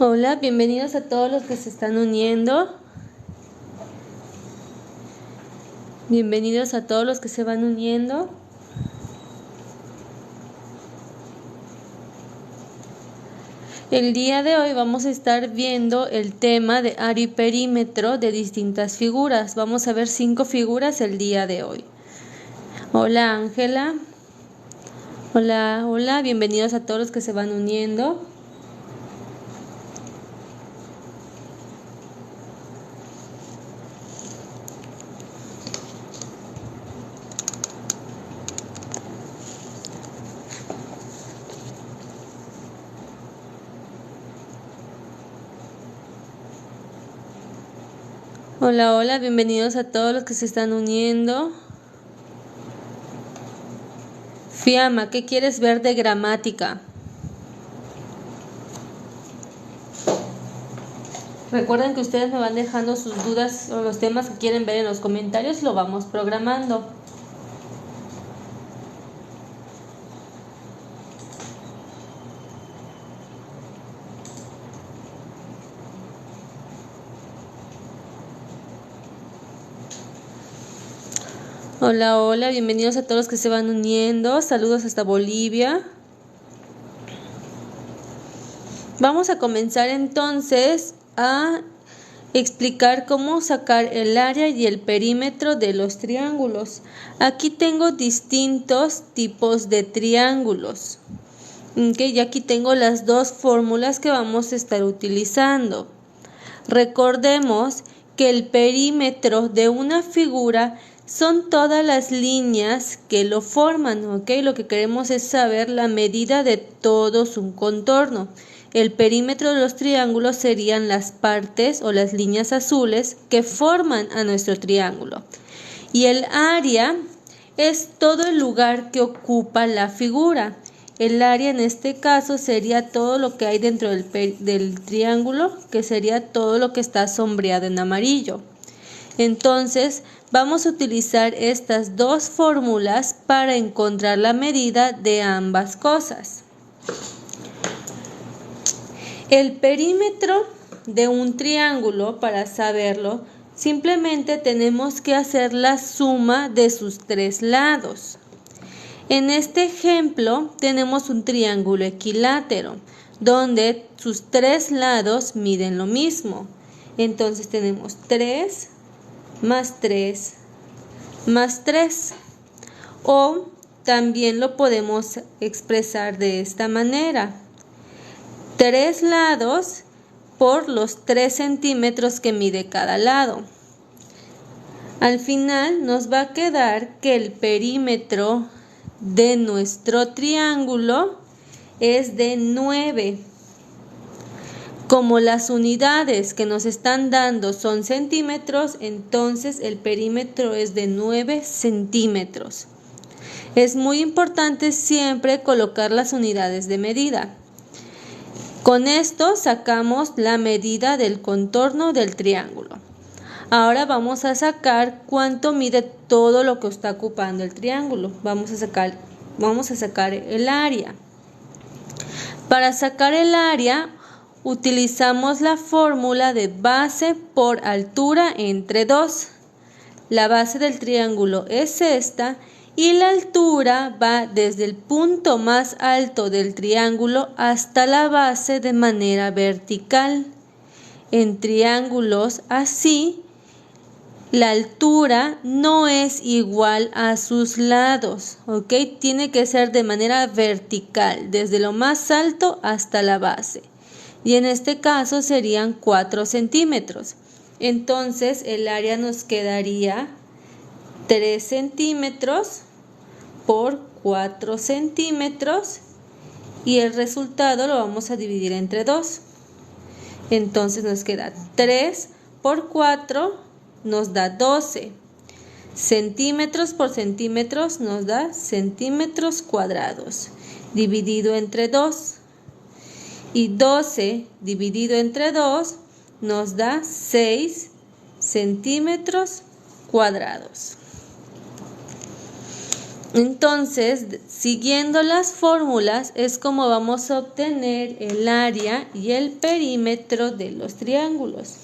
Hola, bienvenidos a todos los que se están uniendo. Bienvenidos a todos los que se van uniendo. El día de hoy vamos a estar viendo el tema de área y perímetro de distintas figuras. Vamos a ver 5 figuras el día de hoy. Hola Ángela. Hola, bienvenidos a todos los que se van uniendo. Hola, bienvenidos a todos los que se están uniendo. Fiamma, ¿qué quieres ver de gramática? Recuerden que ustedes me van dejando sus dudas o los temas que quieren ver en los comentarios y lo vamos programando. Hola, bienvenidos a todos los que se van uniendo. Saludos hasta Bolivia. Vamos a comenzar entonces a explicar cómo sacar el área y el perímetro de los triángulos. Aquí tengo distintos tipos de triángulos. Y aquí tengo las dos fórmulas que vamos a estar utilizando. Recordemos que el perímetro de una figura son todas las líneas que lo forman, Lo que queremos es saber la medida de todo su contorno. El perímetro de los triángulos serían las partes o las líneas azules que forman a nuestro triángulo. Y el área es todo el lugar que ocupa la figura. El área en este caso sería todo lo que hay dentro del triángulo, que sería todo lo que está sombreado en amarillo. Entonces, vamos a utilizar estas dos fórmulas para encontrar la medida de ambas cosas. El perímetro de un triángulo, para saberlo, simplemente tenemos que hacer la suma de sus 3 lados. En este ejemplo tenemos un triángulo equilátero, donde sus 3 lados miden lo mismo. Entonces tenemos 3 más 3 más 3. O también lo podemos expresar de esta manera. 3 lados por los 3 centímetros que mide cada lado. Al final nos va a quedar que el perímetro de nuestro triángulo es de 9. Como las unidades que nos están dando son centímetros, entonces el perímetro es de 9 centímetros. Es muy importante siempre colocar las unidades de medida. Con esto sacamos la medida del contorno del triángulo. Ahora vamos a sacar cuánto mide todo lo que está ocupando el triángulo. Vamos a sacar el área. Para sacar el área utilizamos la fórmula de base por altura entre 2. La base del triángulo es esta y la altura va desde el punto más alto del triángulo hasta la base de manera vertical. En triángulos así, la altura no es igual a sus lados, Tiene que ser de manera vertical, desde lo más alto hasta la base. Y en este caso serían 4 centímetros. Entonces el área nos quedaría 3 centímetros por 4 centímetros y el resultado lo vamos a dividir entre 2. Entonces nos queda 3 por 4 nos da 12. Centímetros por centímetros nos da centímetros cuadrados, dividido entre 2. Y 12 dividido entre 2 nos da 6 centímetros cuadrados. Entonces, siguiendo las fórmulas es como vamos a obtener el área y el perímetro de los triángulos.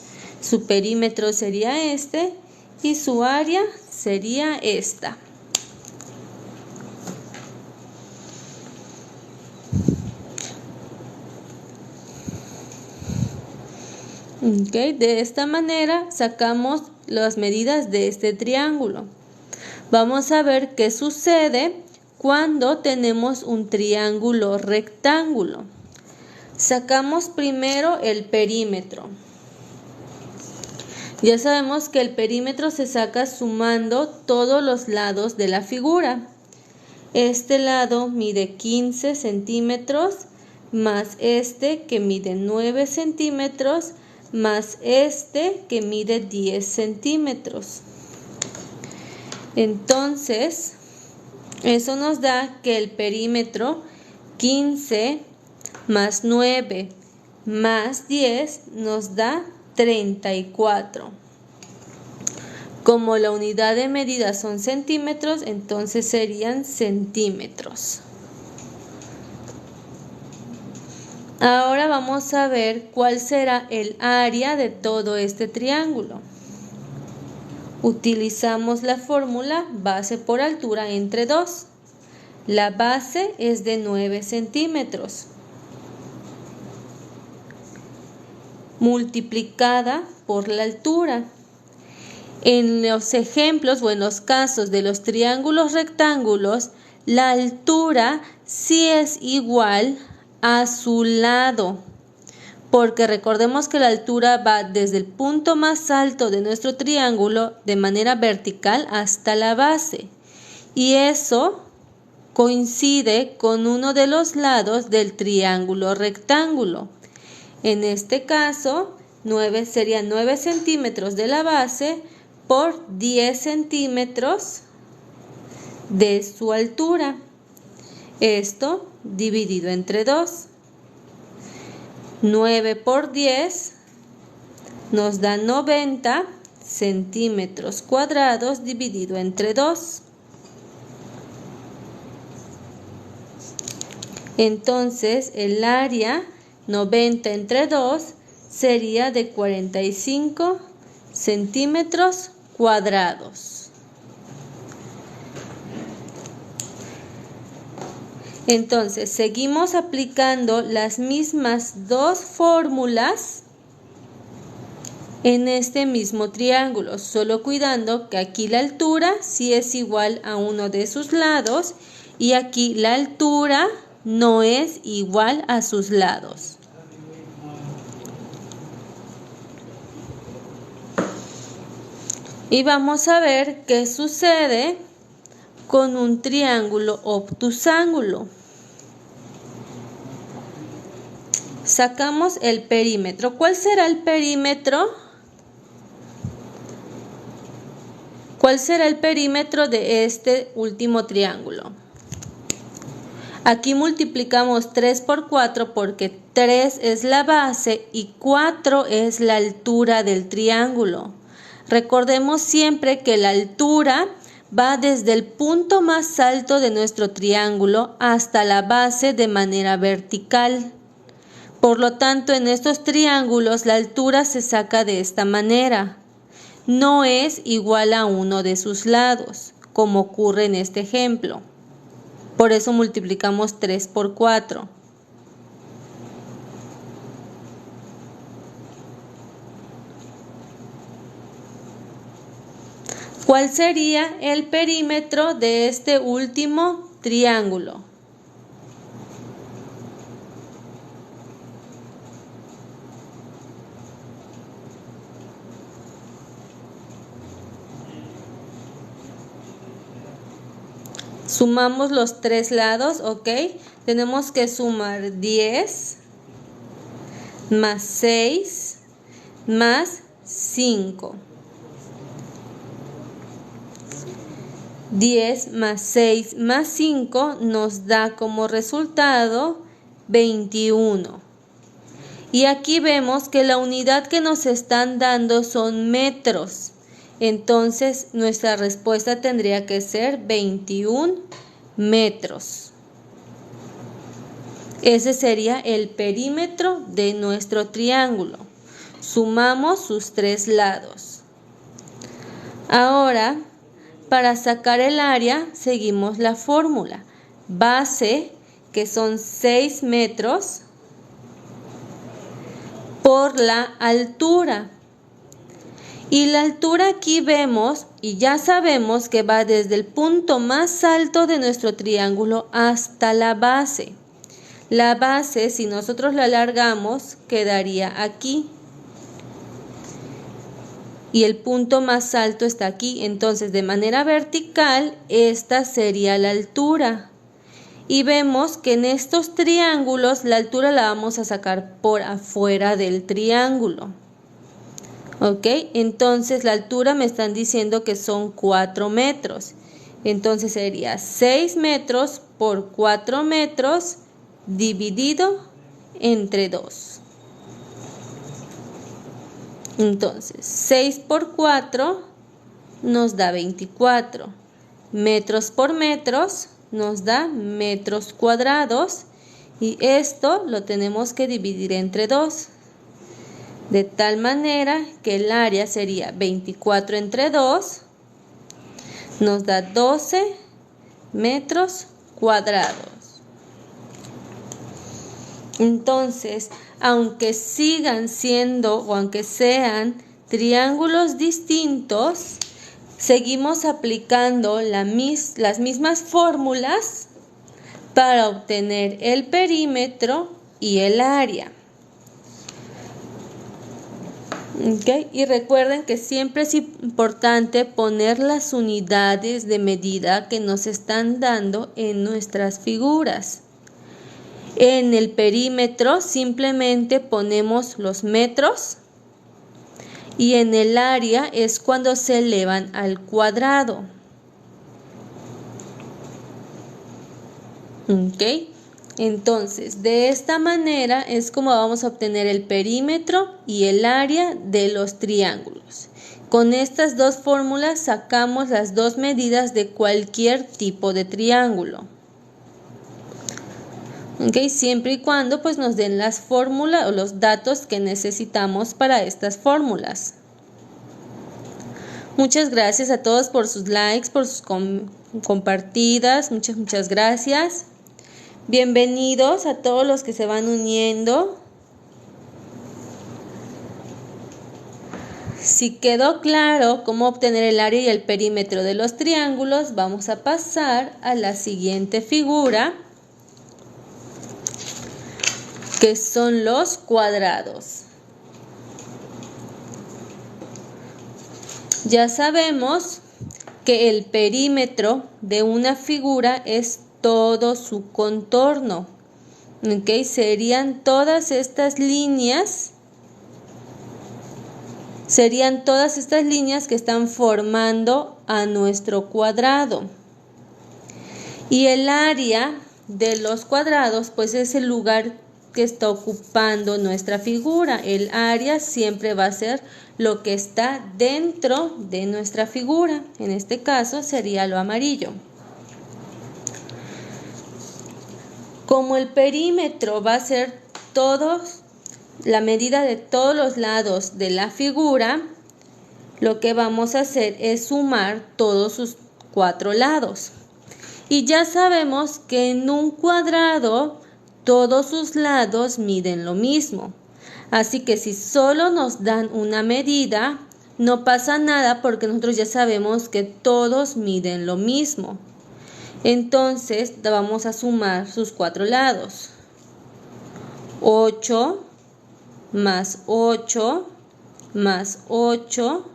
Su perímetro sería este y su área sería esta. De esta manera sacamos las medidas de este triángulo. Vamos a ver qué sucede cuando tenemos un triángulo rectángulo. Sacamos primero el perímetro. Ya sabemos que el perímetro se saca sumando todos los lados de la figura. Este lado mide 15 centímetros, más este que mide 9 centímetros, más este que mide 10 centímetros. Entonces, eso nos da que el perímetro 15 más 9 más 10 nos da 34. Como la unidad de medida son centímetros, entonces serían centímetros. Ahora vamos a ver cuál será el área de todo este triángulo. Utilizamos la fórmula base por altura entre 2. La base es de 9 centímetros. Multiplicada por la altura. En los ejemplos o en los casos de los triángulos rectángulos, la altura sí es igual a su lado, porque recordemos que la altura va desde el punto más alto de nuestro triángulo de manera vertical hasta la base, y eso coincide con uno de los lados del triángulo rectángulo. En este caso, 9 serían 9 centímetros de la base por 10 centímetros de su altura. Esto dividido entre 2. 9 por 10 nos da 90 centímetros cuadrados dividido entre 2. Entonces, el área 90 entre 2 sería de 45 centímetros cuadrados. Entonces, seguimos aplicando las mismas dos fórmulas en este mismo triángulo, solo cuidando que aquí la altura sí es igual a uno de sus lados y aquí la altura no es igual a sus lados. Y vamos a ver qué sucede con un triángulo obtusángulo. Sacamos el perímetro. ¿Cuál será el perímetro? ¿Cuál será el perímetro de este último triángulo? Aquí multiplicamos 3 por 4 porque 3 es la base y 4 es la altura del triángulo. Recordemos siempre que la altura va desde el punto más alto de nuestro triángulo hasta la base de manera vertical. Por lo tanto, en estos triángulos la altura se saca de esta manera. No es igual a uno de sus lados, como ocurre en este ejemplo. Por eso multiplicamos 3 por 4. ¿Cuál sería el perímetro de este último triángulo? Sumamos los tres lados, ¿ok? Tenemos que sumar 10 más 6 más 5. 10 más 6 más 5 nos da como resultado 21. Y aquí vemos que la unidad que nos están dando son metros. Entonces nuestra respuesta tendría que ser 21 metros. Ese sería el perímetro de nuestro triángulo. Sumamos sus tres lados. Ahora, para sacar el área, seguimos la fórmula. Base, que son 6 metros, por la altura. Y la altura aquí vemos, y ya sabemos que va desde el punto más alto de nuestro triángulo hasta la base. La base, si nosotros la alargamos, quedaría aquí. Y el punto más alto está aquí. Entonces, de manera vertical, esta sería la altura. Y vemos que en estos triángulos, la altura la vamos a sacar por afuera del triángulo. ¿Ok? Entonces, la altura me están diciendo que son 4 metros. Entonces, sería 6 metros por 4 metros dividido entre 2. Entonces, 6 por 4 nos da 24. Metros por metros nos da metros cuadrados. Y esto lo tenemos que dividir entre 2. De tal manera que el área sería 24 entre 2. Nos da 12 metros cuadrados. Entonces, aunque sigan siendo o aunque sean triángulos distintos, seguimos aplicando las mismas fórmulas para obtener el perímetro y el área. ¿Okay? Y recuerden que siempre es importante poner las unidades de medida que nos están dando en nuestras figuras. En el perímetro simplemente ponemos los metros y en el área es cuando se elevan al cuadrado. ¿Ok? Entonces, de esta manera es como vamos a obtener el perímetro y el área de los triángulos. Con estas dos fórmulas sacamos las dos medidas de cualquier tipo de triángulo. ¿Ok? Siempre y cuando pues nos den las fórmulas o los datos que necesitamos para estas fórmulas. Muchas gracias a todos por sus likes, por sus compartidas. Muchas gracias. Bienvenidos a todos los que se van uniendo. Si quedó claro cómo obtener el área y el perímetro de los triángulos, vamos a pasar a la siguiente figura, que son los cuadrados. Ya sabemos que el perímetro de una figura es todo su contorno. ¿Ok? Serían todas estas líneas que están formando a nuestro cuadrado. Y el área de los cuadrados pues es el lugar que está ocupando nuestra figura. El área siempre va a ser lo que está dentro de nuestra figura. En este caso sería lo amarillo. Como el perímetro va a ser la medida de todos los lados de la figura, lo que vamos a hacer es sumar todos sus 4 lados. Y ya sabemos que en un cuadrado todos sus lados miden lo mismo. Así que si solo nos dan una medida, no pasa nada porque nosotros ya sabemos que todos miden lo mismo. Entonces vamos a sumar sus 4 lados. 8 más 8 más 8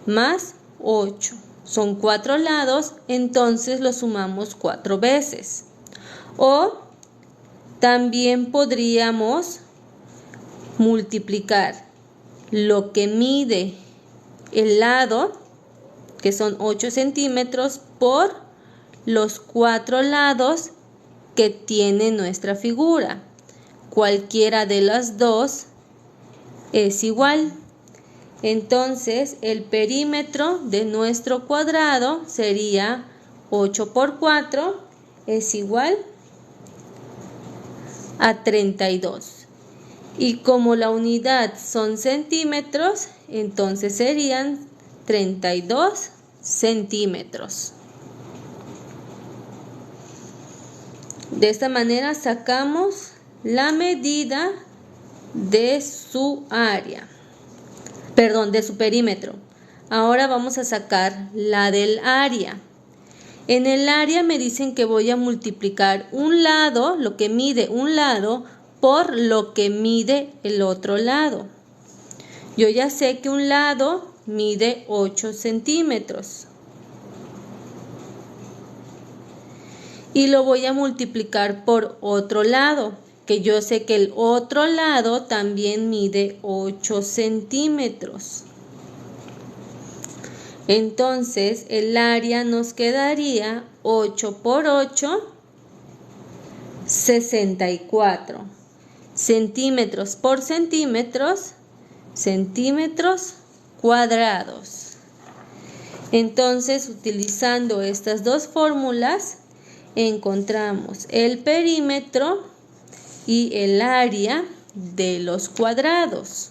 más 8. Son 4 lados, entonces lo sumamos 4 veces. O también podríamos multiplicar lo que mide el lado, que son 8 centímetros, por los 4 lados que tiene nuestra figura. Cualquiera de las dos es igual. Entonces, el perímetro de nuestro cuadrado sería 8 por 4 es igual a 32. Y como la unidad son centímetros, entonces serían 32 centímetros. De esta manera sacamos la medida de su área, perdón, de su perímetro. Ahora vamos a sacar la del área. En el área me dicen que voy a multiplicar un lado, lo que mide un lado, por lo que mide el otro lado. Yo ya sé que un lado mide 8 centímetros. Y lo voy a multiplicar por otro lado, que yo sé que el otro lado también mide 8 centímetros. Entonces el área nos quedaría 8 por 8, 64. Centímetros por centímetros, centímetros cuadrados. Entonces, utilizando estas dos fórmulas, encontramos el perímetro y el área de los cuadrados.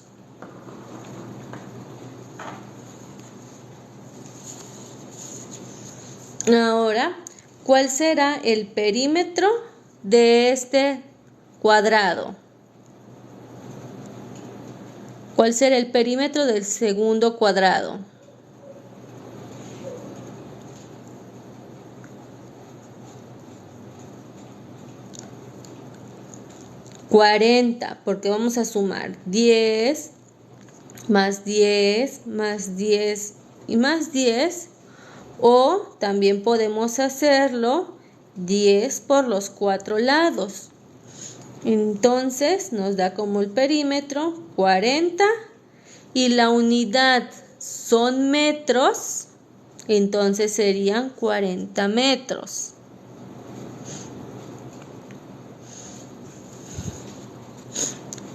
Ahora, ¿cuál será el perímetro de este cuadrado? ¿Cuál será el perímetro del segundo cuadrado? $40, porque vamos a sumar 10 más 10 más 10 y más 10. O también podemos hacerlo 10 por los 4 lados. Entonces nos da como el perímetro 40 y la unidad son metros, entonces serían 40 metros.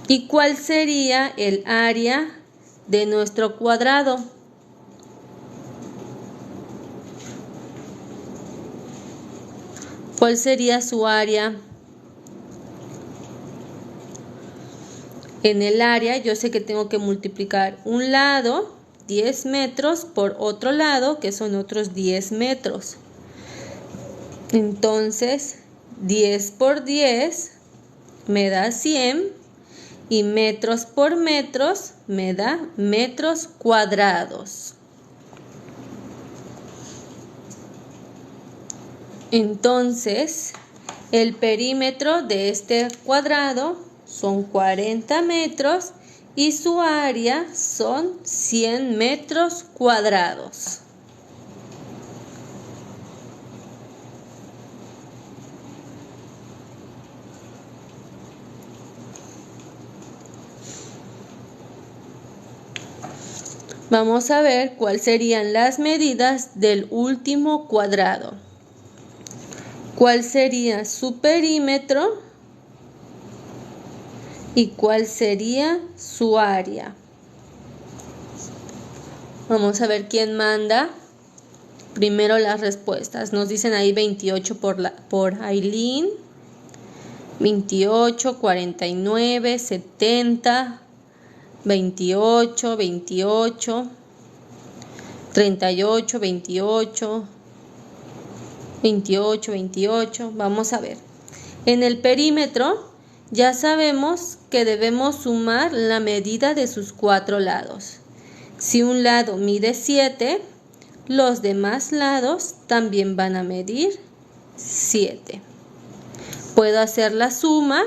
¿Y cuál sería el área de nuestro cuadrado? ¿Cuál sería su área? En el área yo sé que tengo que multiplicar un lado, 10 metros, por otro lado, que son otros 10 metros. Entonces, 10 por 10 me da 100 y metros por metros me da metros cuadrados. Entonces, el perímetro de este cuadrado son 40 metros y su área son 100 metros cuadrados. Vamos a ver cuáles serían las medidas del último cuadrado. ¿Cuál sería su perímetro? ¿Y cuál sería su área? Vamos a ver quién manda primero las respuestas. Nos dicen ahí 28 por Aileen, 28, 49, 70, 28, 28, 38, 28, 28, 28. Vamos a ver. En el perímetro ya sabemos que debemos sumar la medida de sus 4 lados. Si un lado mide 7, los demás lados también van a medir 7. Puedo hacer la suma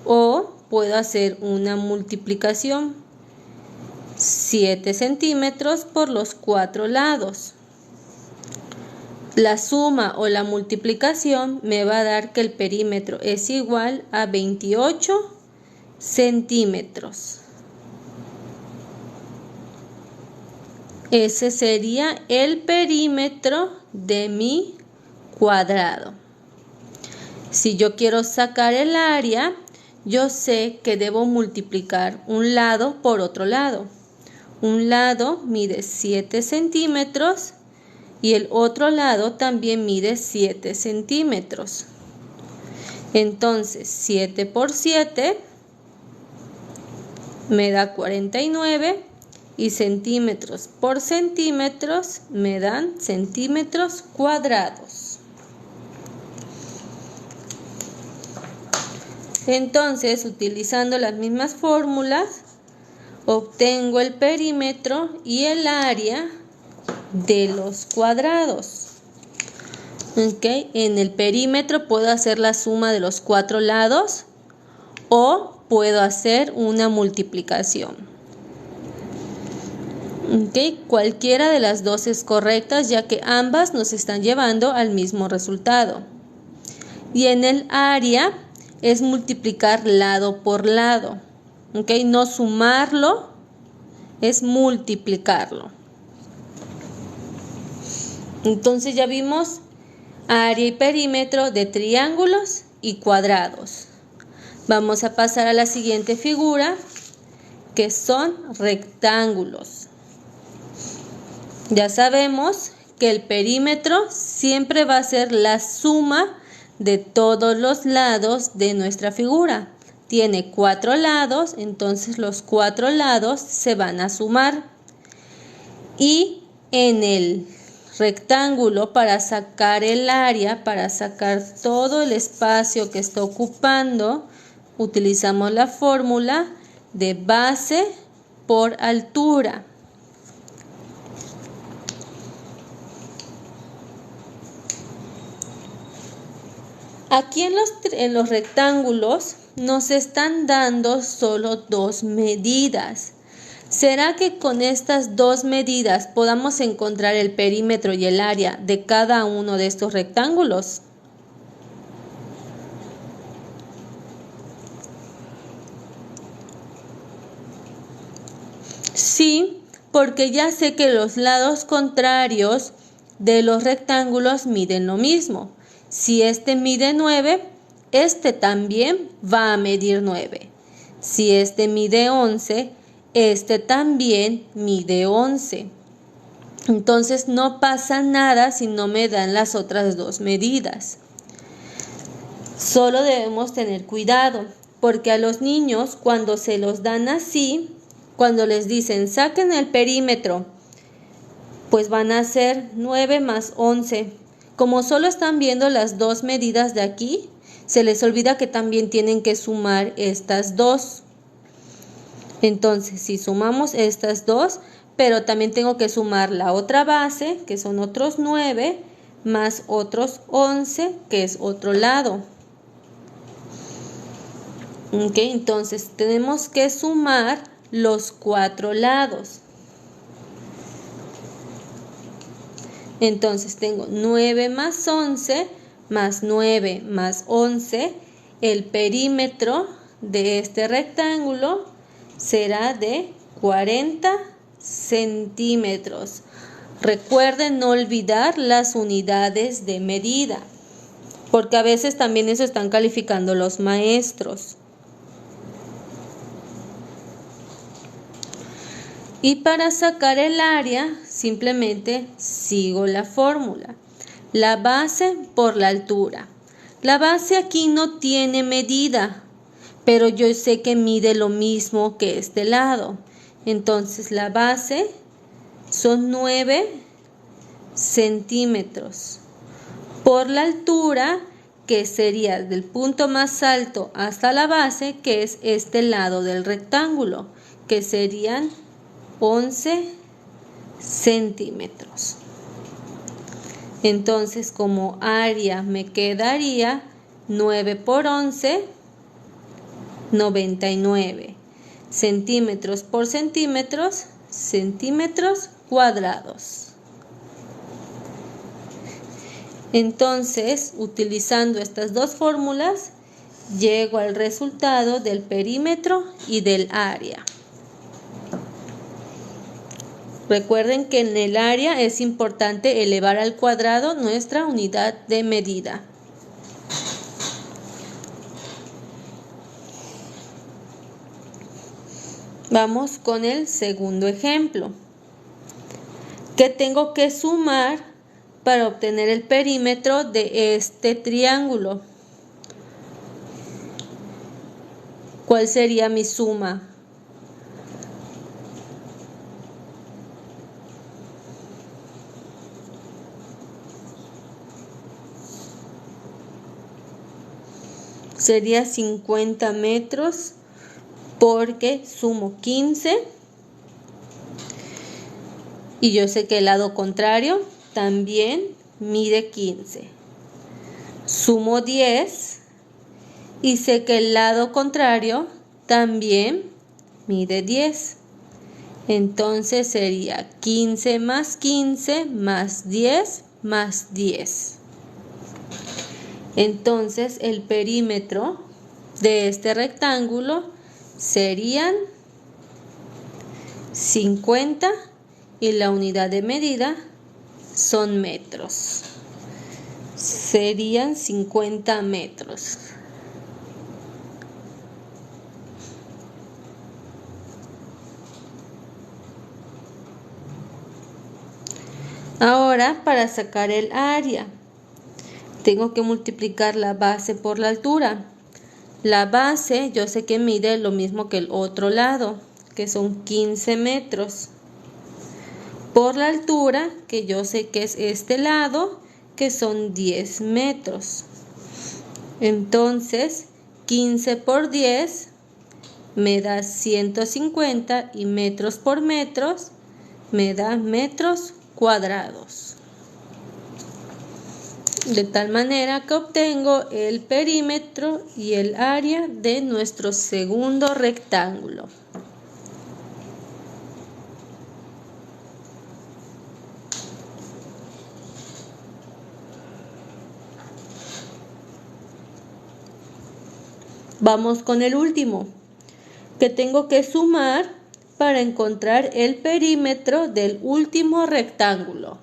o puedo hacer una multiplicación. 7 centímetros por los 4 lados. La suma o la multiplicación me va a dar que el perímetro es igual a 28 centímetros. Ese sería el perímetro de mi cuadrado. Si yo quiero sacar el área, yo sé que debo multiplicar un lado por otro lado. Un lado mide 7 centímetros y el otro lado también mide 7 centímetros. Entonces 7 por 7 me da 49 y centímetros por centímetros me dan centímetros cuadrados. Entonces, utilizando las mismas fórmulas, obtengo el perímetro y el área de los cuadrados. ¿Okay? En el perímetro puedo hacer la suma de los 4 lados o puedo hacer una multiplicación. ¿Okay? Cualquiera de las dos es correcta, ya que ambas nos están llevando al mismo resultado. Y en el área es multiplicar lado por lado. ¿Okay? No sumarlo, es multiplicarlo. Entonces ya vimos área y perímetro de triángulos y cuadrados. Vamos a pasar a la siguiente figura, que son rectángulos. Ya sabemos que el perímetro siempre va a ser la suma de todos los lados de nuestra figura. Tiene 4 lados, entonces los 4 lados se van a sumar. Y en el rectángulo, para sacar el área, para sacar todo el espacio que está ocupando, utilizamos la fórmula de base por altura. Aquí en los rectángulos nos están dando solo 2 medidas. ¿Será que con estas 2 medidas podamos encontrar el perímetro y el área de cada uno de estos rectángulos? Sí, porque ya sé que los lados contrarios de los rectángulos miden lo mismo. Si este mide 9, este también va a medir 9. Si este mide 11, este también mide 11. Entonces no pasa nada si no me dan las otras 2 medidas. Solo debemos tener cuidado, porque a los niños cuando se los dan así, cuando les dicen saquen el perímetro, pues van a ser 9 más 11. Como solo están viendo las 2 medidas de aquí, se les olvida que también tienen que sumar estas 2. Entonces, si sumamos estas 2, pero también tengo que sumar la otra base, que son otros 9, más otros 11, que es otro lado. ¿Okay? Entonces, tenemos que sumar los 4 lados. Entonces tengo 9 más 11 más 9 más 11. El perímetro de este rectángulo será de 40 centímetros. Recuerden no olvidar las unidades de medida, porque a veces también eso están calificando los maestros. Y para sacar el área, simplemente sigo la fórmula. La base por la altura. La base aquí no tiene medida, pero yo sé que mide lo mismo que este lado. Entonces la base son 9 centímetros. Por la altura, que sería del punto más alto hasta la base, que es este lado del rectángulo, que serían 11 centímetros. Entonces, como área me quedaría 9 por 11, 99. Centímetros por centímetros, centímetros cuadrados. Entonces, utilizando estas dos fórmulas, llego al resultado del perímetro y del área. Recuerden que en el área es importante elevar al cuadrado nuestra unidad de medida. Vamos con el segundo ejemplo. ¿Qué tengo que sumar para obtener el perímetro de este triángulo. ¿Cuál sería mi suma? Sería 50 metros porque sumo 15 y yo sé que el lado contrario también mide 15. Sumo 10 y sé que el lado contrario también mide 10. Entonces sería 15 más 15 más 10 más 10. Entonces el perímetro de este rectángulo serían 50 y la unidad de medida son metros. Serían 50 metros. Ahora, para sacar el área, tengo que multiplicar la base por la altura. La base yo sé que mide lo mismo que el otro lado, que son 15 metros. Por la altura, que yo sé que es este lado, que son 10 metros. Entonces, 15 por 10 me da 150 y metros por metros me da metros cuadrados. De tal manera que obtengo el perímetro y el área de nuestro segundo rectángulo. Vamos con el último, que tengo que sumar para encontrar el perímetro del último rectángulo.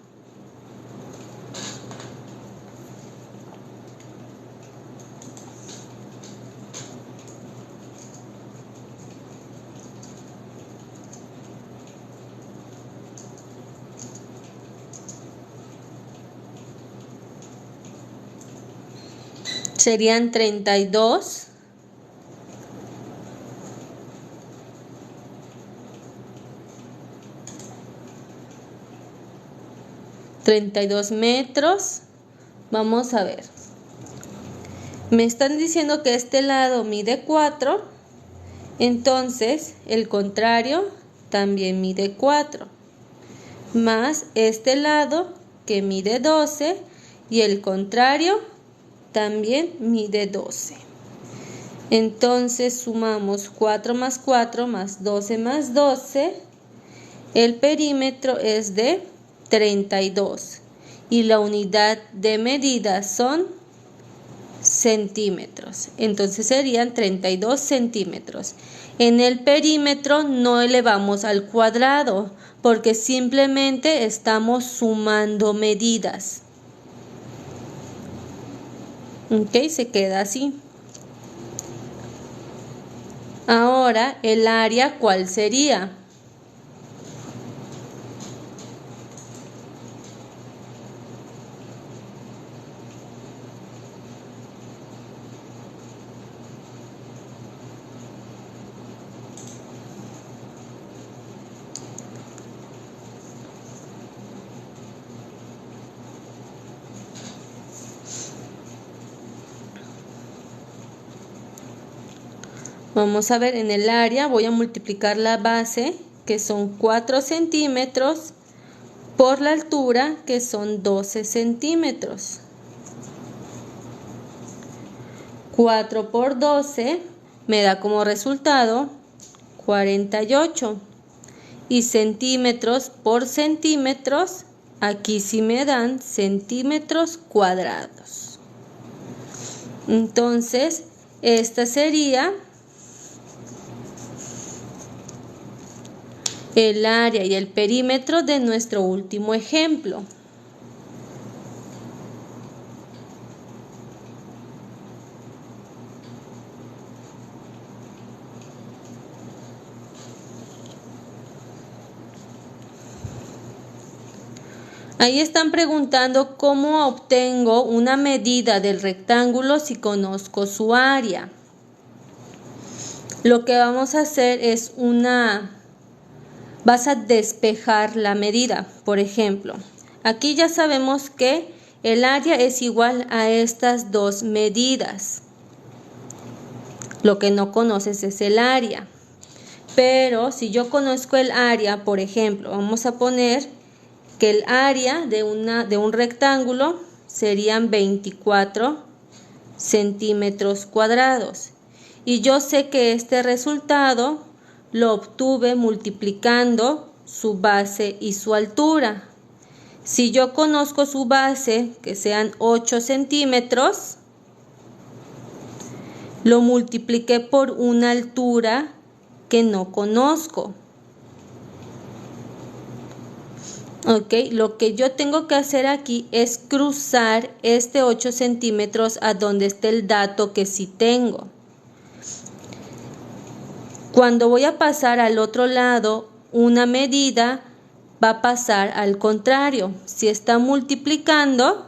Serían 32 metros. Vamos a ver. Me están diciendo que este lado mide 4, entonces el contrario también mide 4, más este lado que mide 12 y el contrario también mide 12. Entonces sumamos 4 más 4 más 12 más 12. El perímetro es de 32 y la unidad de medida son centímetros. Entonces serían 32 centímetros. En el perímetro no elevamos al cuadrado porque simplemente estamos sumando medidas. Ok, se queda así. Ahora, el área, ¿cuál sería? Vamos a ver, en el área voy a multiplicar la base, que son 4 centímetros, por la altura, que son 12 centímetros. 4 por 12 me da como resultado 48. Y centímetros por centímetros, aquí sí me dan centímetros cuadrados. Entonces, esta sería el área y el perímetro de nuestro último ejemplo. Ahí están preguntando cómo obtengo una medida del rectángulo si conozco su área. Lo que vamos a hacer es vas a despejar la medida. Por ejemplo, aquí ya sabemos que el área es igual a estas dos medidas. Lo que no conoces es el área. Pero si yo conozco el área, por ejemplo, vamos a poner que el área de un rectángulo serían 24 centímetros cuadrados. Y yo sé que este resultado lo obtuve multiplicando su base y su altura. Si yo conozco su base, que sean 8 centímetros, lo multipliqué por una altura que no conozco. Ok, lo que yo tengo que hacer aquí es cruzar este 8 centímetros a donde esté el dato que sí tengo. Cuando voy a pasar al otro lado, una medida va a pasar al contrario. Si está multiplicando,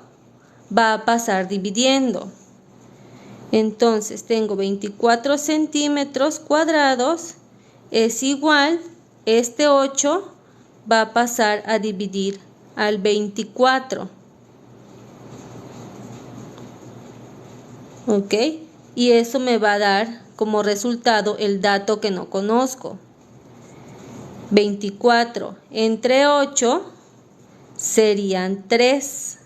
va a pasar dividiendo. Entonces tengo 24 centímetros cuadrados es igual, este 8 va a pasar a dividir al 24. Ok, y eso me va a dar como resultado el dato que no conozco. 24 entre 8 serían 3.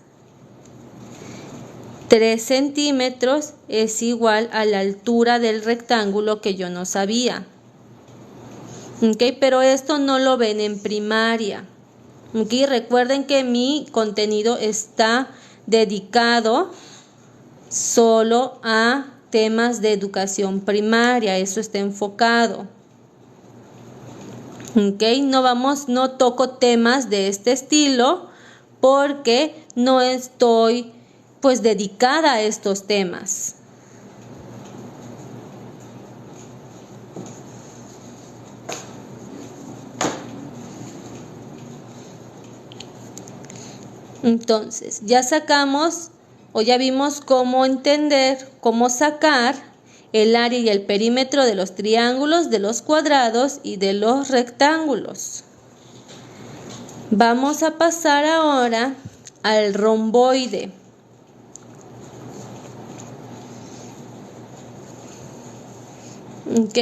3 centímetros es igual a la altura del rectángulo que yo no sabía. Ok, pero esto no lo ven en primaria. Ok, recuerden que mi contenido está dedicado solo a temas de educación primaria, eso está enfocado. Ok, no toco temas de este estilo porque no estoy pues dedicada a estos temas. Entonces, ya sacamos o ya vimos cómo entender, cómo sacar el área y el perímetro de los triángulos, de los cuadrados y de los rectángulos. Vamos a pasar ahora al romboide. Ok,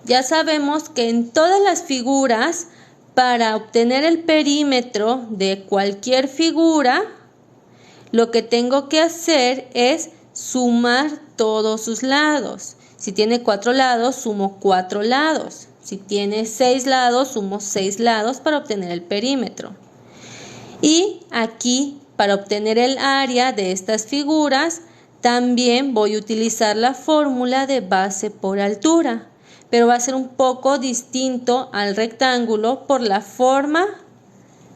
ya sabemos que en todas las figuras, para obtener el perímetro de cualquier figura, lo que tengo que hacer es sumar todos sus lados. Si tiene 4 lados, sumo 4 lados. Si tiene 6 lados, sumo 6 lados para obtener el perímetro. Y aquí, para obtener el área de estas figuras, también voy a utilizar la fórmula de base por altura, pero va a ser un poco distinto al rectángulo por la forma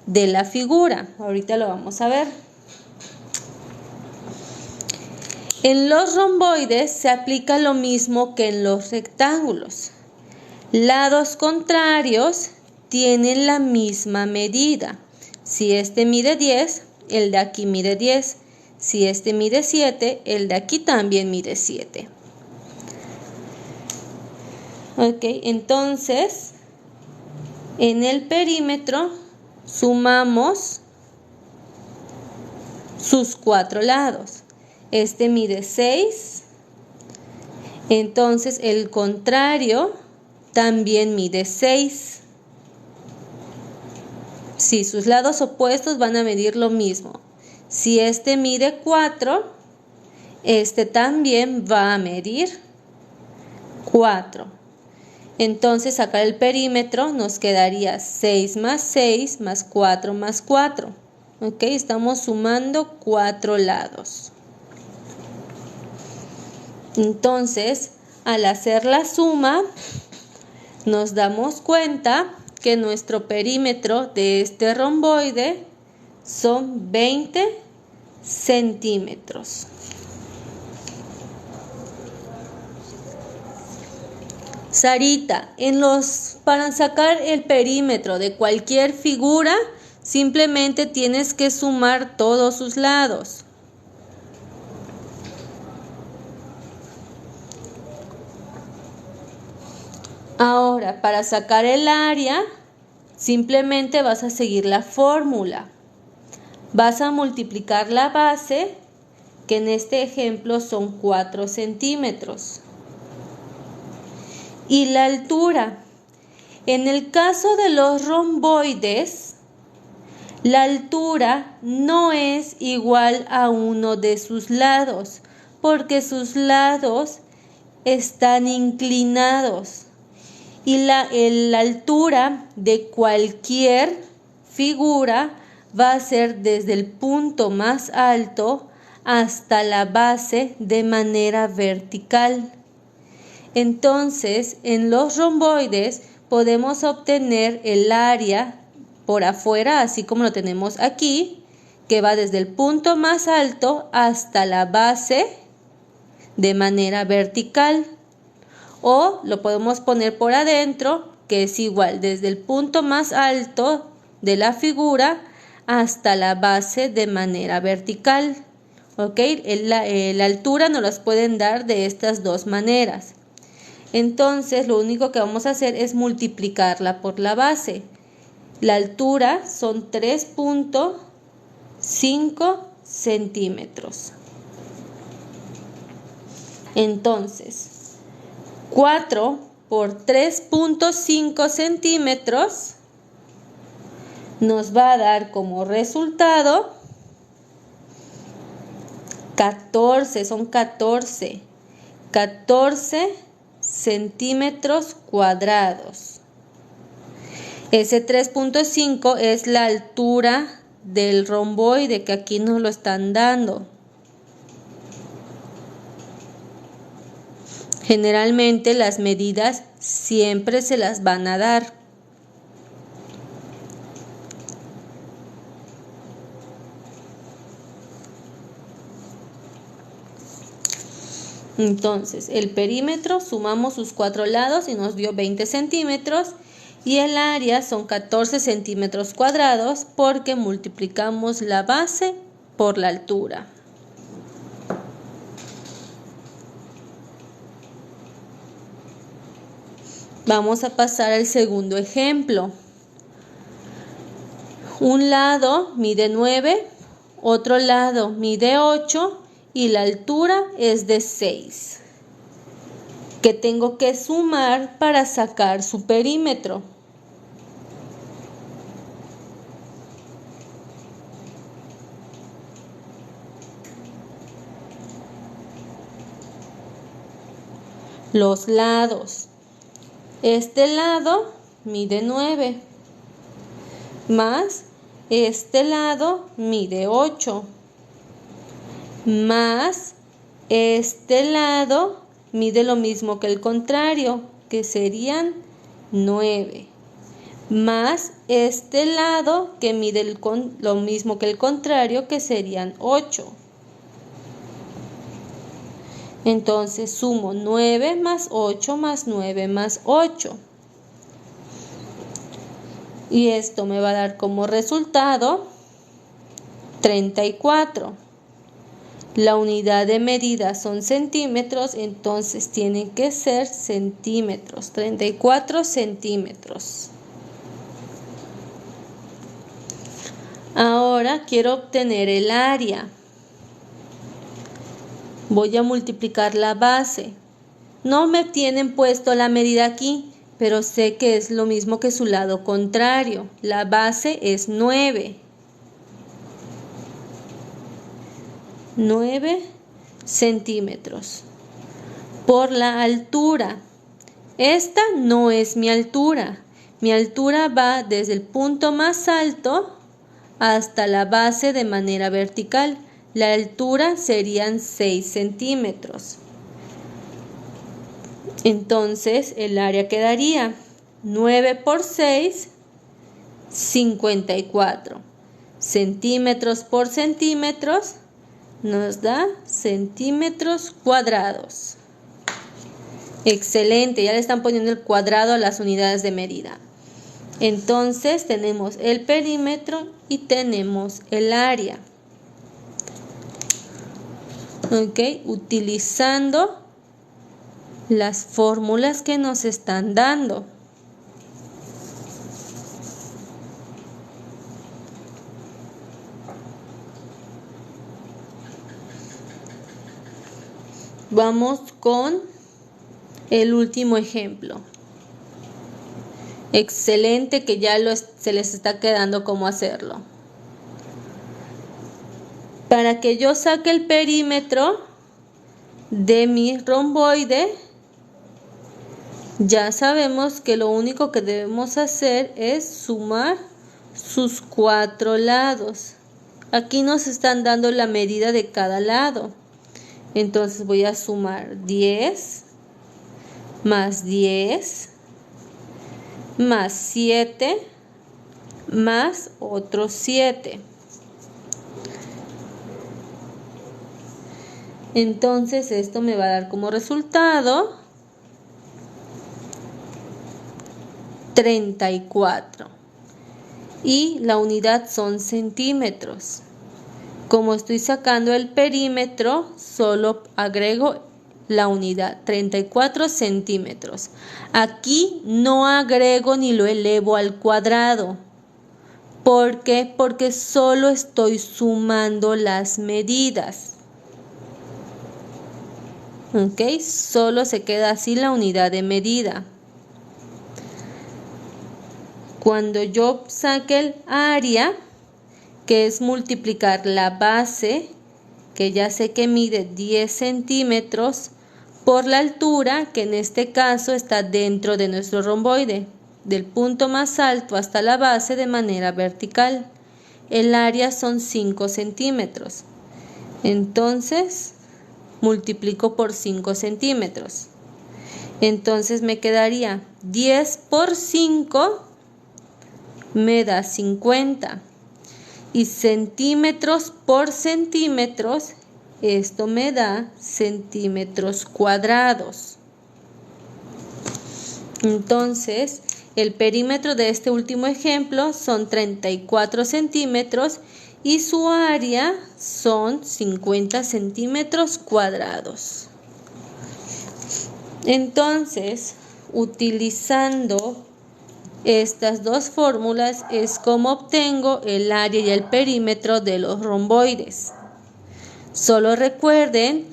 de la figura. Ahorita lo vamos a ver. En los romboides se aplica lo mismo que en los rectángulos. Lados contrarios tienen la misma medida. Si este mide 10, el de aquí mide 10. Si este mide 7, el de aquí también mide 7. Ok, entonces en el perímetro sumamos sus 4 lados. Este mide 6, entonces el contrario también mide 6. Sí, sus lados opuestos van a medir lo mismo. Si este mide 4, este también va a medir 4. Entonces sacar el perímetro nos quedaría 6 más 6 más 4 más 4. Ok, estamos sumando 4 lados. Entonces, al hacer la suma, nos damos cuenta que nuestro perímetro de este romboide son 20 centímetros. Sarita, para sacar el perímetro de cualquier figura simplemente tienes que sumar todos sus lados. Ahora, para sacar el área, simplemente vas a seguir la fórmula. Vas a multiplicar la base, que en este ejemplo son 4 centímetros. Y la altura. En el caso de los romboides, la altura no es igual a uno de sus lados, porque sus lados están inclinados. Y la altura de cualquier figura va a ser desde el punto más alto hasta la base de manera vertical. Entonces, en los romboides podemos obtener el área por afuera, así como lo tenemos aquí, que va desde el punto más alto hasta la base de manera vertical. O lo podemos poner por adentro, que es igual desde el punto más alto de la figura hasta la base de manera vertical. ¿Ok? La altura nos las pueden dar de estas dos maneras. Entonces, lo único que vamos a hacer es multiplicarla por la base. La altura son 3.5 centímetros. Entonces, 4 por 3.5 centímetros nos va a dar como resultado 14 centímetros cuadrados. Ese 3.5 es la altura del romboide que aquí nos lo están dando. Generalmente las medidas siempre se las van a dar. Entonces, el perímetro, sumamos sus 4 lados y nos dio 20 centímetros. Y el área son 14 centímetros cuadrados porque multiplicamos la base por la altura. Vamos a pasar al segundo ejemplo. Un lado mide 9, otro lado mide 8 y la altura es de 6. ¿Qué tengo que sumar para sacar su perímetro? Los lados. Este lado mide 9, más este lado mide 8, más este lado mide lo mismo que el contrario, que serían 9, más este lado que mide lo mismo que el contrario, que serían 8. Entonces sumo 9 más 8 más 9 más 8. Y esto me va a dar como resultado 34. La unidad de medida son centímetros, entonces tienen que ser centímetros. 34 centímetros. Ahora quiero obtener el área. Voy a multiplicar la base. No me tienen puesto la medida aquí, pero sé que es lo mismo que su lado contrario. La base es 9. 9 centímetros. Por la altura. Esta no es mi altura. Mi altura va desde el punto más alto hasta la base de manera vertical. La altura serían 6 centímetros. Entonces el área quedaría 9 por 6, 54. Centímetros por centímetros nos da centímetros cuadrados. Excelente, ya le están poniendo el cuadrado a las unidades de medida. Entonces tenemos el perímetro y tenemos el área. ¿Ok? Utilizando las fórmulas que nos están dando. Vamos con el último ejemplo. Excelente, que ya se les está quedando cómo hacerlo. Para que yo saque el perímetro de mi romboide, ya sabemos que lo único que debemos hacer es sumar sus 4 lados. Aquí nos están dando la medida de cada lado. Entonces voy a sumar 10 más 10 más 7 más otros 7. Entonces esto me va a dar como resultado 34. Y la unidad son centímetros. Como estoy sacando el perímetro, solo agrego la unidad, 34 centímetros. Aquí no agrego ni lo elevo al cuadrado. ¿Por qué? Porque solo estoy sumando las medidas. ¿Ok? Solo se queda así la unidad de medida. Cuando yo saque el área, que es multiplicar la base, que ya sé que mide 10 centímetros, por la altura, que en este caso está dentro de nuestro romboide, del punto más alto hasta la base de manera vertical. El área son 5 centímetros. Entonces, multiplico por 5 centímetros. Entonces me quedaría 10 por 5 me da 50. Y centímetros por centímetros, esto me da centímetros cuadrados. Entonces, el perímetro de este último ejemplo son 34 centímetros y su área son 50 centímetros cuadrados. Entonces, utilizando estas dos fórmulas es como obtengo el área y el perímetro de los romboides. Solo recuerden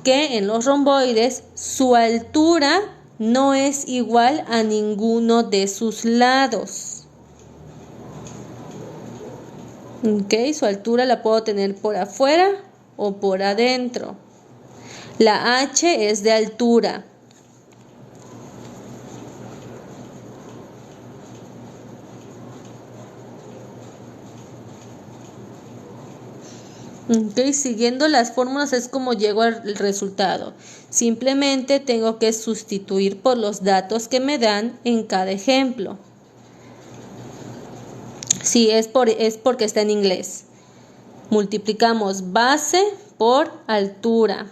que en los romboides su altura no es igual a ninguno de sus lados. ¿Ok? Su altura la puedo tener por afuera o por adentro. La H es de altura. Okay, siguiendo las fórmulas es como llego al resultado. Simplemente tengo que sustituir por los datos que me dan en cada ejemplo. Sí, es porque está en inglés. Multiplicamos base por altura.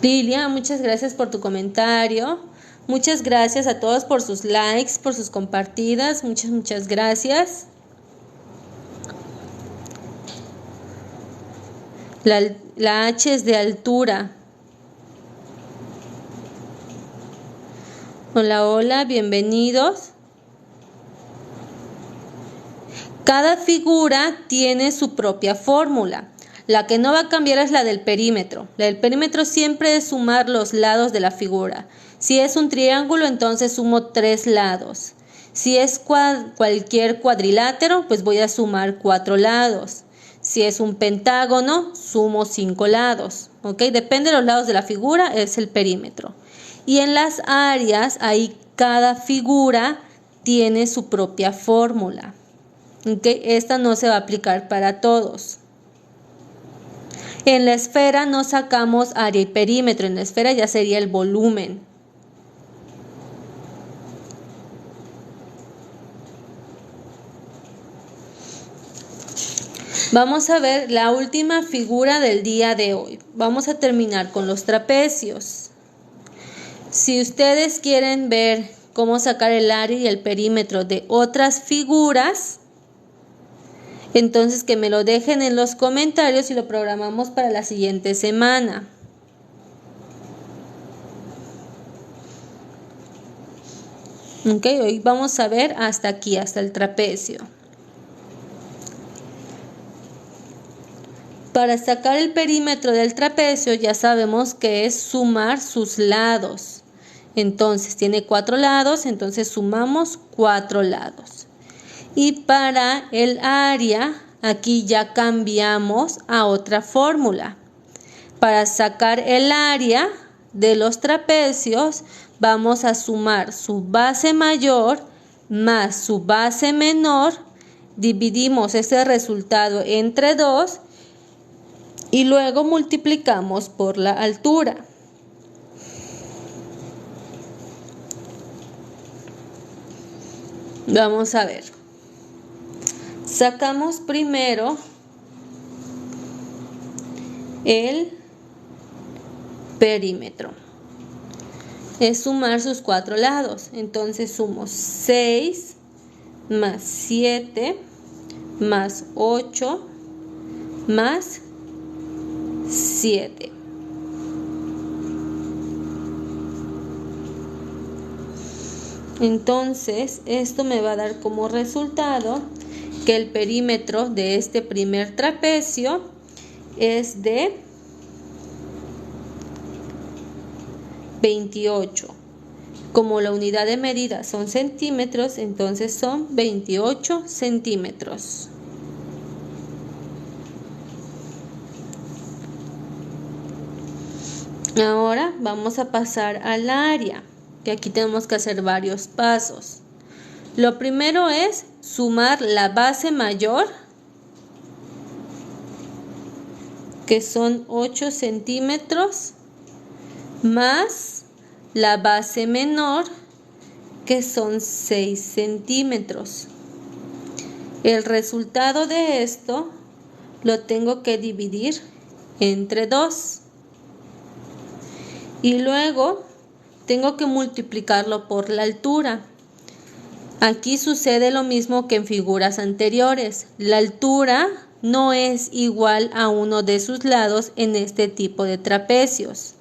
Lilia, muchas gracias por tu comentario. Muchas gracias a todos por sus likes, por sus compartidas. Muchas gracias. La H es de altura. Hola, hola, bienvenidos. Cada figura tiene su propia fórmula. La que no va a cambiar es la del perímetro. La del perímetro siempre es sumar los lados de la figura. Si es un triángulo, entonces sumo 3 lados. Si es cualquier cuadrilátero, pues voy a sumar 4 lados. Si es un pentágono, sumo 5 lados. ¿Ok? Depende de los lados de la figura, es el perímetro. Y en las áreas, ahí cada figura tiene su propia fórmula. ¿Ok? Esta no se va a aplicar para todos. En la esfera no sacamos área y perímetro. En la esfera ya sería el volumen. Vamos a ver la última figura del día de hoy. Vamos a terminar con los trapecios. Si ustedes quieren ver cómo sacar el área y el perímetro de otras figuras, entonces que me lo dejen en los comentarios y lo programamos para la siguiente semana. Ok, hoy vamos a ver hasta aquí, hasta el trapecio. Para sacar el perímetro del trapecio ya sabemos que es sumar sus lados. Entonces tiene 4 lados, entonces sumamos 4 lados. Y para el área, aquí ya cambiamos a otra fórmula. Para sacar el área de los trapecios, vamos a sumar su base mayor más su base menor, dividimos ese resultado entre 2 y luego multiplicamos por la altura. Vamos a ver. Sacamos primero el perímetro. Es sumar sus 4 lados. Entonces sumo 6 más 7 más 8 más 7. Entonces esto me va a dar como resultado que el perímetro de este primer trapecio es de 28. Como la unidad de medida son centímetros, entonces son 28 centímetros. Ahora vamos a pasar al área, que aquí tenemos que hacer varios pasos. Lo primero es sumar la base mayor, que son 8 centímetros, más la base menor, que son 6 centímetros. El resultado de esto lo tengo que dividir entre 2. Y luego tengo que multiplicarlo por la altura. Aquí sucede lo mismo que en figuras anteriores. La altura no es igual a uno de sus lados en este tipo de trapecios.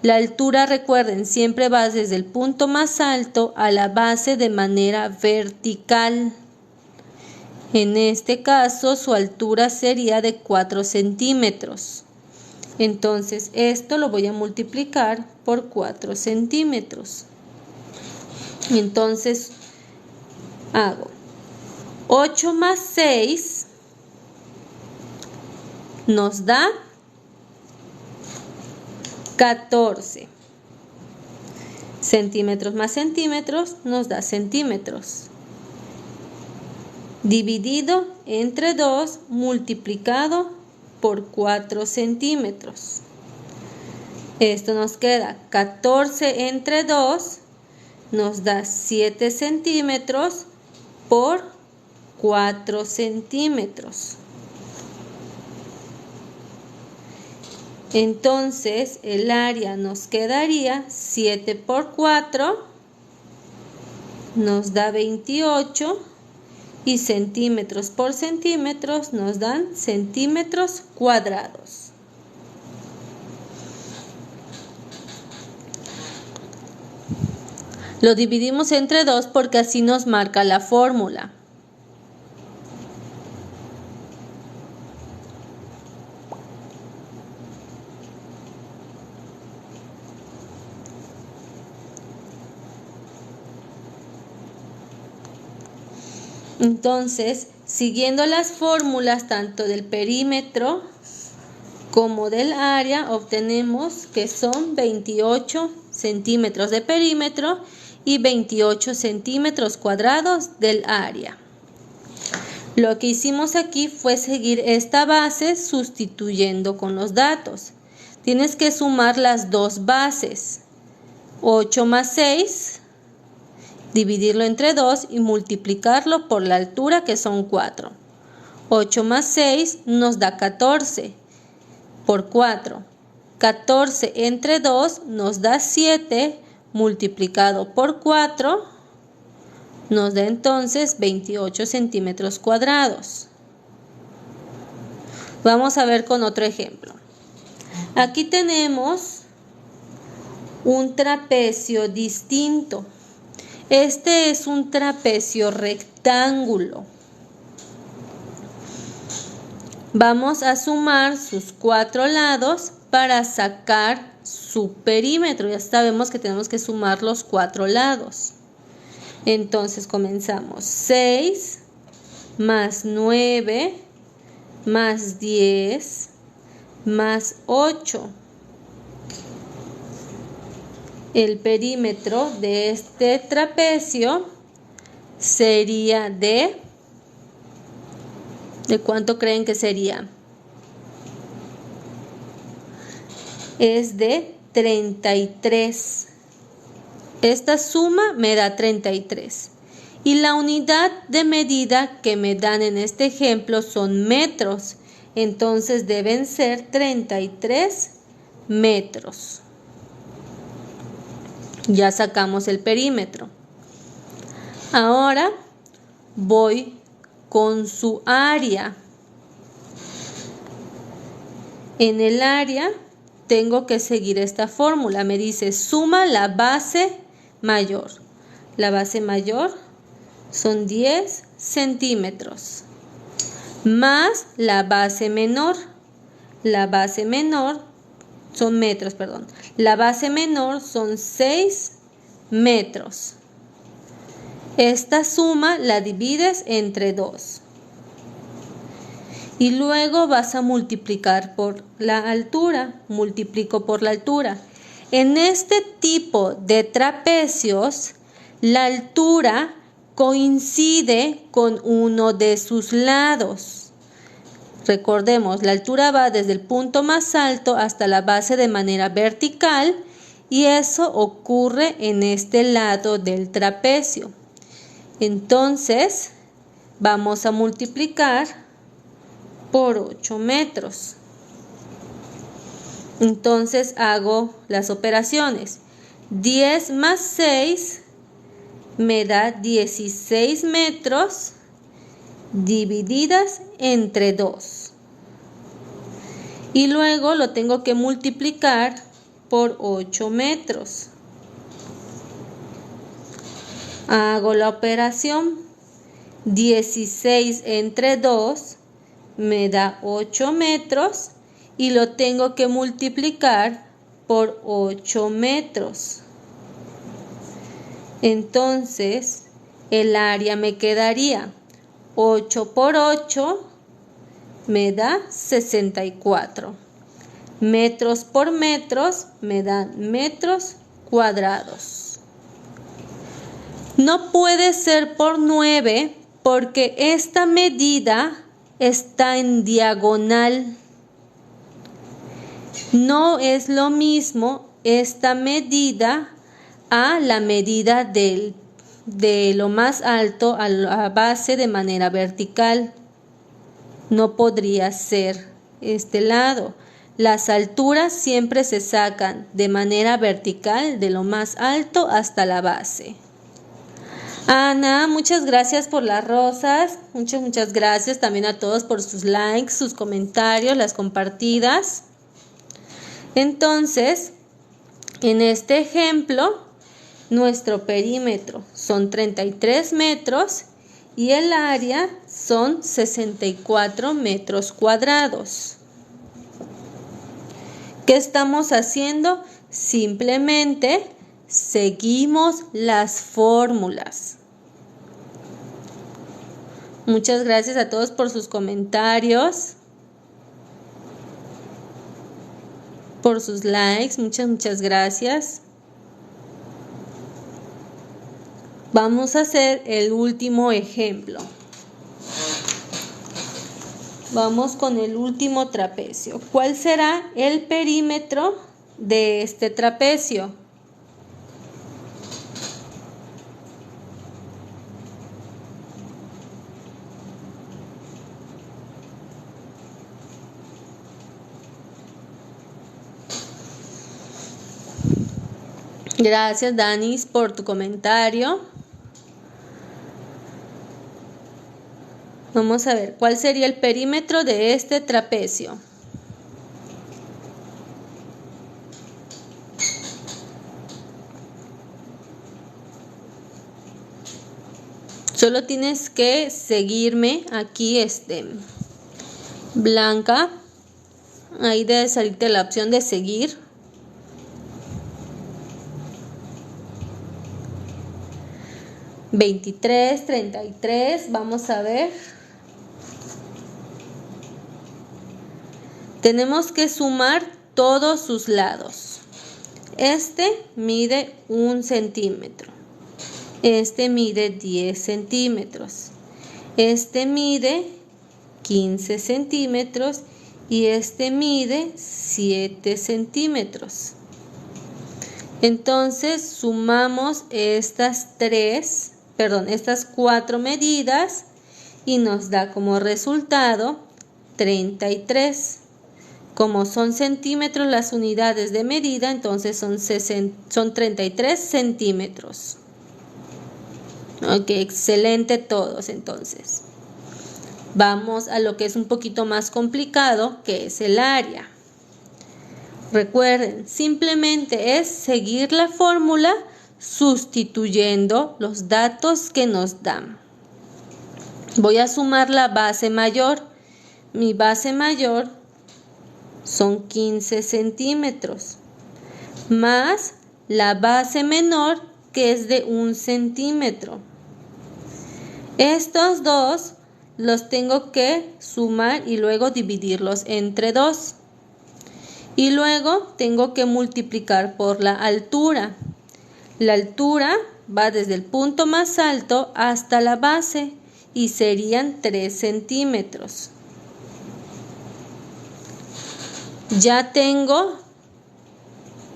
La altura, recuerden, siempre va desde el punto más alto a la base de manera vertical. En este caso, su altura sería de 4 centímetros. Entonces, esto lo voy a multiplicar por 4 centímetros. Entonces, hago 8 más 6 nos da 14. Centímetros más centímetros nos da centímetros. Dividido entre 2 multiplicado por 4 centímetros. Esto nos queda 14 entre 2 nos da 7 centímetros por 4 centímetros. Entonces el área nos quedaría 7 por 4 nos da 28 y centímetros por centímetros nos dan centímetros cuadrados. Lo dividimos entre 2 porque así nos marca la fórmula. Entonces, siguiendo las fórmulas tanto del perímetro como del área, obtenemos que son 28 centímetros de perímetro y 28 centímetros cuadrados del área. Lo que hicimos aquí fue seguir esta base sustituyendo con los datos. Tienes que sumar las dos bases, 8 más 6, dividirlo entre 2 y multiplicarlo por la altura, que son 4. 8 más 6 nos da 14 por 4. 14 entre 2 nos da 7, multiplicado por 4 nos da entonces 28 centímetros cuadrados. Vamos a ver con otro ejemplo. Aquí tenemos un trapecio distinto. Este es un trapecio rectángulo. Vamos a sumar sus 4 lados para sacar su perímetro. Ya sabemos que tenemos que sumar los 4 lados. Entonces comenzamos. 6 más 9 más 10 más 8. El perímetro de este trapecio sería ¿de cuánto creen que sería? Es de 33. Esta suma me da 33. Y la unidad de medida que me dan en este ejemplo son metros. Entonces deben ser 33 metros. Ya sacamos el perímetro. Ahora voy con su área. En el área tengo que seguir esta fórmula. Me dice suma la base mayor. La base mayor son 10 centímetros. Más la base menor. La base menor son metros, perdón. La base menor son 6 metros. Esta suma la divides entre 2. Y luego vas a multiplicar por la altura. Multiplico por la altura. En este tipo de trapecios, la altura coincide con uno de sus lados. Recordemos, la altura va desde el punto más alto hasta la base de manera vertical y eso ocurre en este lado del trapecio. Entonces, vamos a multiplicar por 8 metros. Entonces hago las operaciones. 10 más 6 me da 16 metros divididas entre 2. Y luego lo tengo que multiplicar por 8 metros. Hago la operación. 16 entre 2 me da 8 metros y lo tengo que multiplicar por 8 metros. Entonces, el área me quedaría 8 por 8 me da 64. Metros por metros me dan metros cuadrados. No puede ser por 9 porque esta medida está en diagonal. No es lo mismo esta medida a la medida de lo más alto a la base de manera vertical. No podría ser este lado. Las alturas siempre se sacan de manera vertical de lo más alto hasta la base. Ana, muchas gracias por las rosas. Muchas gracias también a todos por sus likes, sus comentarios, las compartidas. Entonces, en este ejemplo, nuestro perímetro son 33 metros y el área son 64 metros cuadrados. ¿Qué estamos haciendo? Simplemente seguimos las fórmulas. Muchas gracias a todos por sus comentarios, por sus likes. Muchas gracias. Vamos a hacer el último ejemplo. Vamos con el último trapecio. ¿Cuál será el perímetro de este trapecio? Gracias, Danis, por tu comentario. Vamos a ver, ¿cuál sería el perímetro de este trapecio? Solo tienes que seguirme aquí, Blanca. Ahí debe salirte la opción de seguir. $23, $33, vamos a ver. Tenemos que sumar todos sus lados. Este mide 1 centímetro. Este mide 10 centímetros. Este mide 15 centímetros. Y este mide 7 centímetros. Entonces sumamos estas 4 medidas y nos da como resultado 33. Como son centímetros las unidades de medida, entonces son 33 centímetros. Ok, excelente todos entonces. Vamos a lo que es un poquito más complicado, que es el área. Recuerden, simplemente es seguir la fórmula sustituyendo los datos que nos dan. Voy a sumar la base mayor. Mi base mayor son 15 centímetros, más la base menor, que es de 1 centímetro. Estos dos los tengo que sumar y luego dividirlos entre 2. Y luego tengo que multiplicar por la altura. La altura va desde el punto más alto hasta la base y serían 3 centímetros. Ya tengo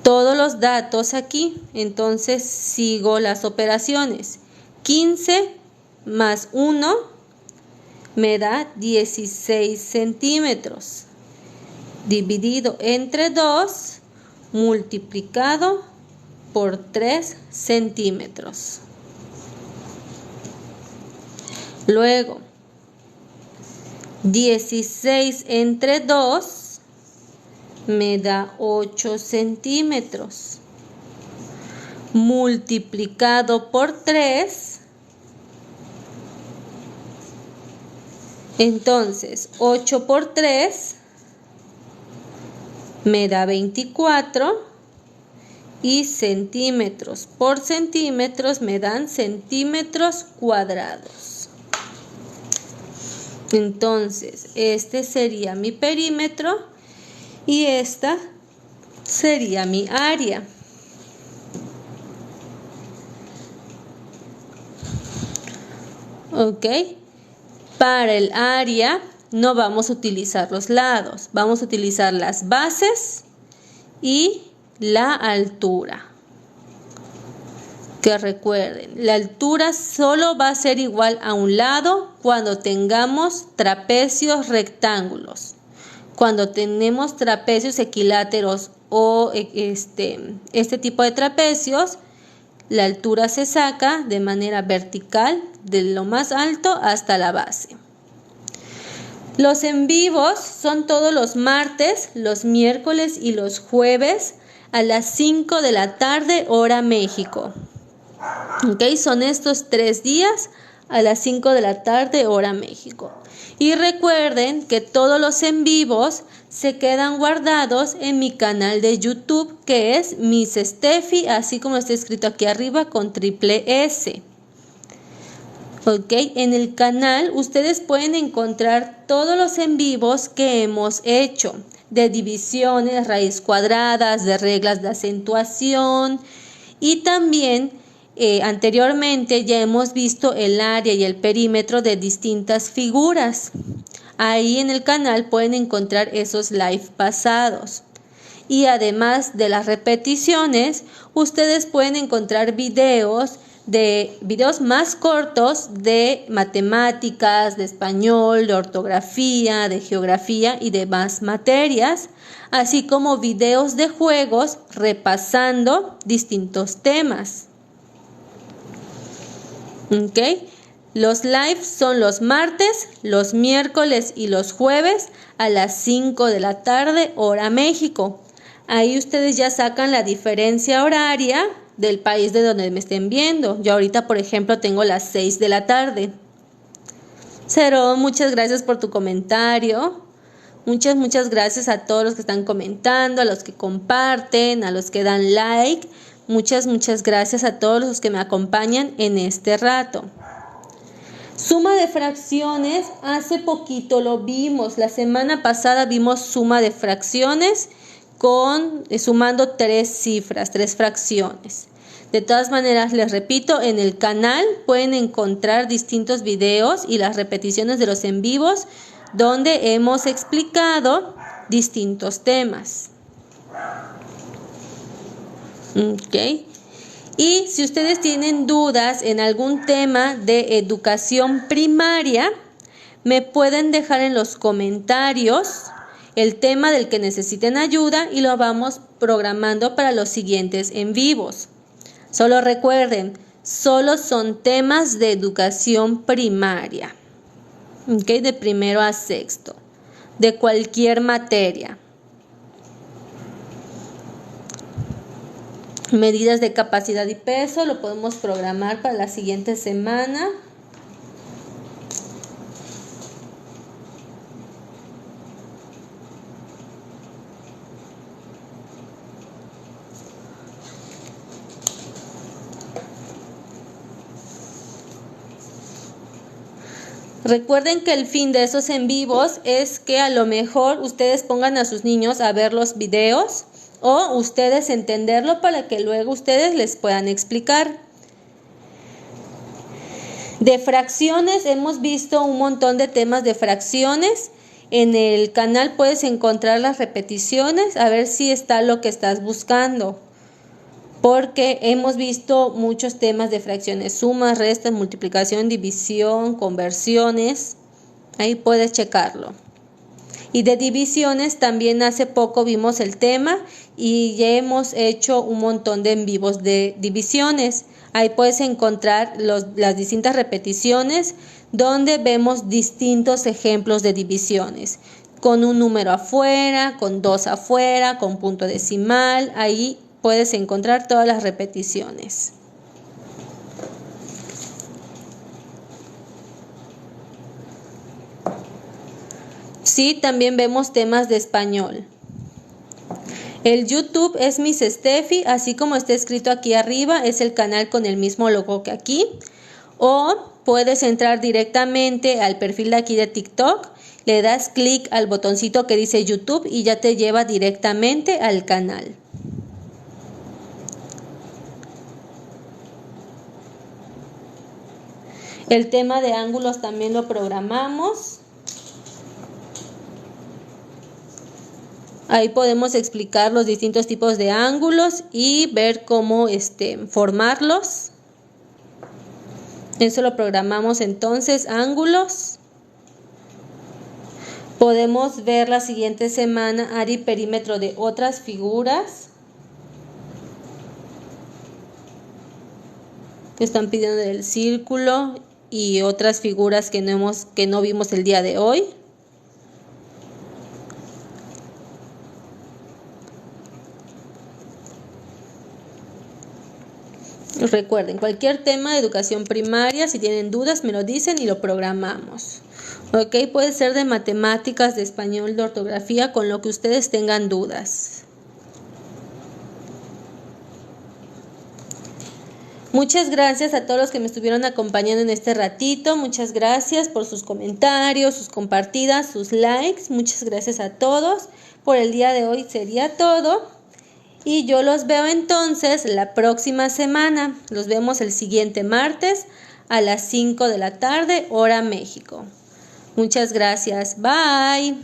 todos los datos aquí, entonces sigo las operaciones. 15 más 1 me da 16 centímetros. Dividido entre 2, multiplicado por 3 centímetros. Luego, 16 entre 2 me da 8 centímetros. Multiplicado por 3, entonces 8 por 3 me da 24 y centímetros por centímetros me dan centímetros cuadrados. Entonces, este sería mi perímetro y esta sería mi área. Ok, para el área no vamos a utilizar los lados, vamos a utilizar las bases y la altura. Que recuerden, la altura solo va a ser igual a un lado cuando tengamos trapecios rectángulos. Cuando tenemos trapecios equiláteros o este tipo de trapecios, la altura se saca de manera vertical de lo más alto hasta la base. Los en vivos son todos los martes, los miércoles y los jueves a las 5 de la tarde, hora México. Ok, son estos 3 días a las 5 de la tarde, hora México. Y recuerden que todos los en vivos se quedan guardados en mi canal de YouTube, que es Miss Steffi, así como está escrito aquí arriba con triple S. Ok, en el canal ustedes pueden encontrar todos los en vivos que hemos hecho, de divisiones, raíz cuadradas, de reglas de acentuación, y también anteriormente ya hemos visto el área y el perímetro de distintas figuras. Ahí en el canal pueden encontrar esos live pasados. Y además de las repeticiones, ustedes pueden encontrar videos de videos más cortos de matemáticas, de español, de ortografía, de geografía y demás materias, así como videos de juegos repasando distintos temas. ¿Ok? Los lives son los martes, los miércoles y los jueves a las 5 de la tarde, hora México. Ahí ustedes ya sacan la diferencia horaria del país de donde me estén viendo. Yo ahorita, por ejemplo, tengo las 6 de la tarde. Cero, muchas gracias por tu comentario. Muchas gracias a todos los que están comentando, a los que comparten, a los que dan like. Muchas gracias a todos los que me acompañan en este rato. Suma de fracciones, hace poquito lo vimos. La semana pasada vimos suma de fracciones sumando 3 cifras, 3 fracciones. De todas maneras, les repito, en el canal pueden encontrar distintos videos y las repeticiones de los en vivos donde hemos explicado distintos temas. ¿Ok? Y si ustedes tienen dudas en algún tema de educación primaria, me pueden dejar en los comentarios el tema del que necesiten ayuda y lo vamos programando para los siguientes en vivos. Solo recuerden, solo son temas de educación primaria, ¿okay? De primero a sexto, de cualquier materia. Medidas de capacidad y peso lo podemos programar para la siguiente semana. Recuerden que el fin de esos en vivos es que a lo mejor ustedes pongan a sus niños a ver los videos o ustedes entenderlo para que luego ustedes les puedan explicar. De fracciones hemos visto un montón de temas de fracciones. En el canal puedes encontrar las repeticiones, a ver si está lo que estás buscando. Porque hemos visto muchos temas de fracciones, sumas, restas, multiplicación, división, conversiones. Ahí puedes checarlo. Y de divisiones también hace poco vimos el tema y ya hemos hecho un montón de en vivos de divisiones. Ahí puedes encontrar las distintas repeticiones donde vemos distintos ejemplos de divisiones. Con un número afuera, con 2 afuera, con punto decimal. Ahí puedes encontrar todas las repeticiones. Sí, también vemos temas de español. El YouTube es Miss Steffi, así como está escrito aquí arriba, es el canal con el mismo logo que aquí. O puedes entrar directamente al perfil de aquí de TikTok, le das clic al botoncito que dice YouTube y ya te lleva directamente al canal. El tema de ángulos también lo programamos. Ahí podemos explicar los distintos tipos de ángulos y ver cómo formarlos. Eso lo programamos entonces, ángulos. Podemos ver la siguiente semana área y perímetro de otras figuras. Están pidiendo del círculo y otras figuras que no vimos el día de hoy. Recuerden, cualquier tema de educación primaria, si tienen dudas me lo dicen y lo programamos. Ok, puede ser de matemáticas, de español, de ortografía, con lo que ustedes tengan dudas. Muchas gracias a todos los que me estuvieron acompañando en este ratito. Muchas gracias por sus comentarios, sus compartidas, sus likes. Muchas gracias a todos. Por el día de hoy sería todo. Y yo los veo entonces la próxima semana. Los vemos el siguiente martes a las 5 de la tarde, hora México. Muchas gracias. Bye.